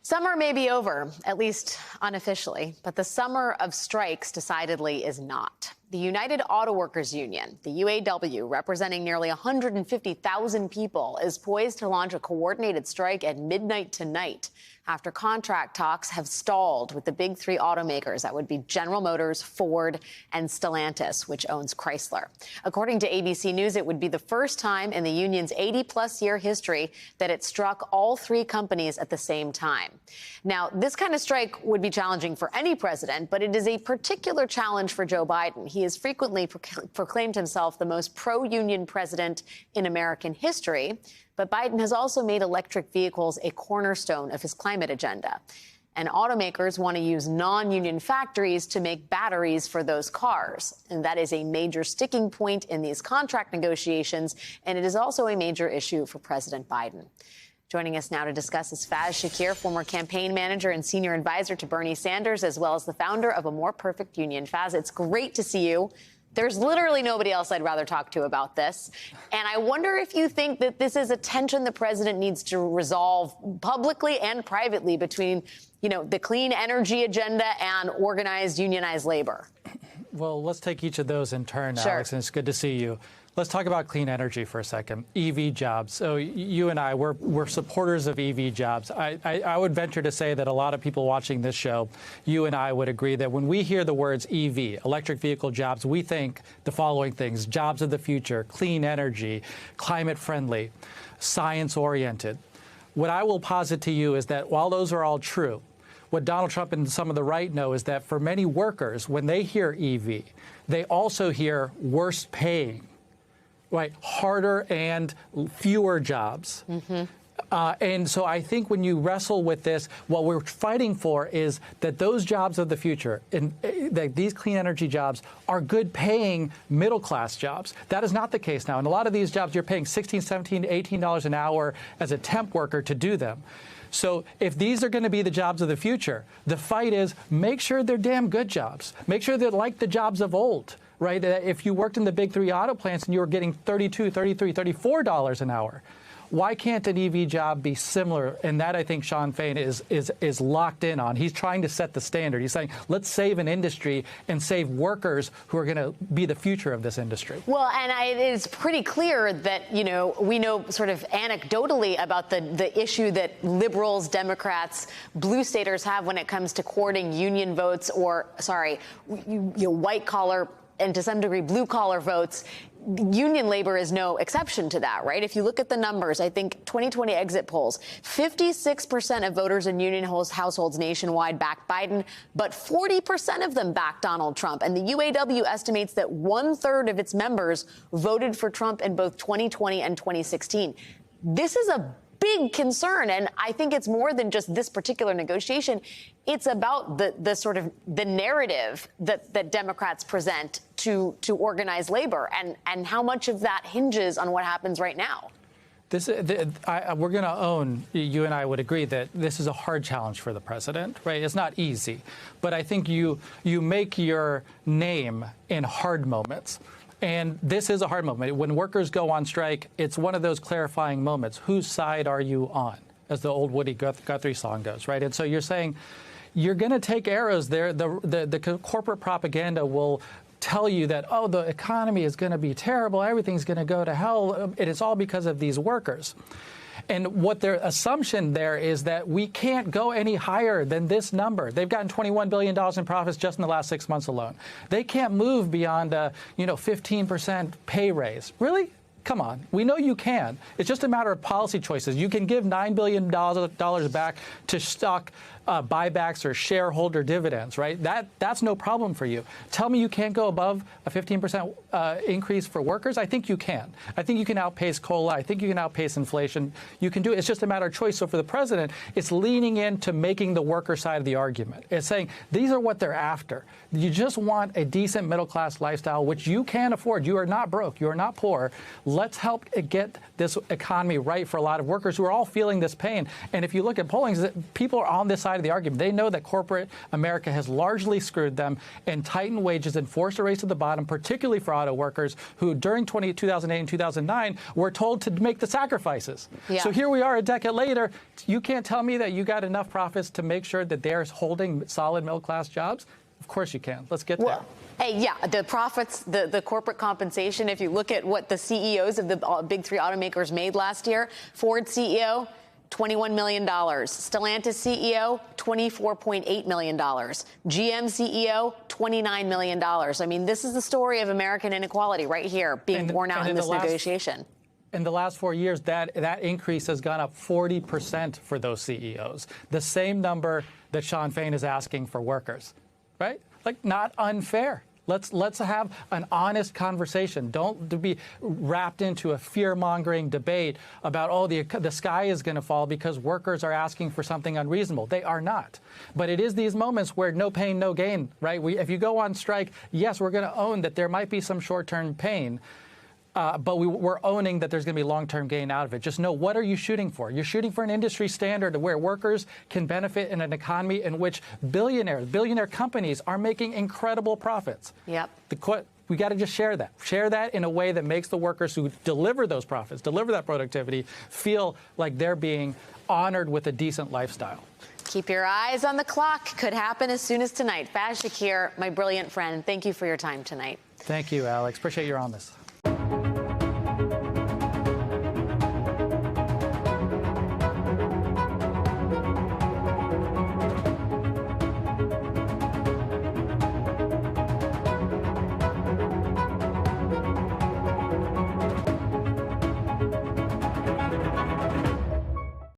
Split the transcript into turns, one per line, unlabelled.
Summer may be over, at least unofficially, but the summer of strikes decidedly is not. The United Auto Workers Union, the UAW, representing nearly 150,000 people, is poised to launch a coordinated strike at midnight tonight after contract talks have stalled with the big three automakers. That would be General Motors, Ford, and Stellantis, which owns Chrysler. According to ABC News, it would be the first time in the union's 80-plus year history that it struck all three companies at the same time. Now, this kind of strike would be challenging for any president, but it is a particular challenge for Joe Biden. He has frequently proclaimed himself the most pro-union president in American history. But Biden has also made electric vehicles a cornerstone of his climate agenda. And automakers want to use non-union factories to make batteries for those cars. And that is a major sticking point in these contract negotiations. And it is also a major issue for President Biden. Joining us now to discuss is Faz Shakir, former campaign manager and senior advisor to Bernie Sanders, as well as the founder of A More Perfect Union. Faz, it's great to see you. There's literally nobody else I'd rather talk to about this. And I wonder if you think that this is a tension the president needs to resolve publicly and privately between, the clean energy agenda and organized unionized labor.
Well, let's take each of those in turn,
Sure.
Alex, and it's good to see you. Let's talk about clean energy for a second. EV jobs. So you and I, we're supporters of EV jobs. I would venture to say that a lot of people watching this show, you and I would agree that when we hear the words EV, electric vehicle jobs, we think the following things: jobs of the future, clean energy, climate friendly, science oriented. What I will posit to you is that while those are all true, what Donald Trump and some of the right know is that for many workers, when they hear EV, they also hear worse paying. Right, harder and fewer jobs. And so I think when you wrestle with this, what we're fighting for is that those jobs of the future, and that these clean energy jobs, are good paying middle class jobs. That is not the case now. And a lot of these jobs, you're paying $16, $17, $18 an hour as a temp worker to do them. So if these are going to be the jobs of the future, the fight is make sure they're damn good jobs. Make sure they're like the jobs of old. Right? If you worked in the big three auto plants and you were getting $32, $33, $34 an hour, why can't an EV job be similar? And that, I think, Shawn Fain is locked in on. He's trying to set the standard. He's saying, let's save an industry and save workers who are going to be the future of this industry.
Well, and it is pretty clear that, we know sort of anecdotally about the issue that liberals, Democrats, blue staters have when it comes to courting union votes or, white collar and to some degree blue collar votes. Union labor is no exception to that, right? If you look at the numbers, I think 2020 exit polls, 56% of voters in union households nationwide backed Biden, but 40% of them backed Donald Trump. And the UAW estimates that 1/3 of its members voted for Trump in both 2020 and 2016. This is a big concern, and I think it's more than just this particular negotiation. It's about the sort of the narrative that Democrats present to organize labor, and how much of that hinges on what happens right now.
We're going to own, you and I would agree that this is a hard challenge for the president, right? It's not easy, but I think you make your name in hard moments. And this is a hard moment. When workers go on strike, it's one of those clarifying moments. Whose side are you on? As the old Woody Guthrie song goes, right? And so you're saying you're going to take arrows there. The corporate propaganda will tell you that, oh, the economy is going to be terrible. Everything's going to go to hell. And it's all because of these workers. And what their assumption there is that we can't go any higher than this number. They've gotten $21 billion in profits just in the last 6 months alone. They can't move beyond a 15% pay raise. Really? Come on. We know you can. It's just a matter of policy choices. You can give $9 billion back to stock buybacks or shareholder dividends, right? That's no problem for you. Tell me you can't go above a 15% increase for workers? I think you can. I think you can outpace COLA. I think you can outpace inflation. You can do it. It's just a matter of choice. So for the president, it's leaning into making the worker side of the argument. It's saying these are what they're after. You just want a decent middle-class lifestyle, which you can afford. You are not broke. You are not poor. Let's help get this economy right for a lot of workers who are all feeling this pain. And if you look at polling, people are on this side of the argument. They know that corporate America has largely screwed them and tightened wages and forced a race to the bottom, particularly for auto workers who during 2008 and 2009 were told to make the sacrifices.
Yeah.
So here we are a decade later. You can't tell me that you got enough profits to make sure that they're holding solid middle-class jobs. Of course you can. Let's get there.
Well, hey, yeah, the profits, the corporate compensation, if you look at what the CEOs of the big three automakers made last year, Ford CEO, $21 million. Stellantis CEO, $24.8 million. GM CEO, $29 million. I mean, this is the story of American inequality right here being borne out in this negotiation.
In the last 4 years, that increase has gone up 40% for those CEOs, the same number that Shawn Fain is asking for workers, right? Like, not unfair. Let's have an honest conversation. Don't be wrapped into a fear-mongering debate about, oh, the sky is going to fall because workers are asking for something unreasonable. They are not. But it is these moments where no pain, no gain, right? If you go on strike, yes, we're going to own that there might be some short-term pain. But we're owning that there's going to be long-term gain out of it. Just know, what are you shooting for? You're shooting for an industry standard where workers can benefit in an economy in which billionaire companies are making incredible profits.
Yep.
We got to just share that. Share that in a way that makes the workers who deliver those profits, deliver that productivity, feel like they're being honored with a decent lifestyle.
Keep your eyes on the clock. Could happen as soon as tonight. Faiz Shakir, my brilliant friend, thank you for your time tonight.
Thank you, Alex. Appreciate you're on this.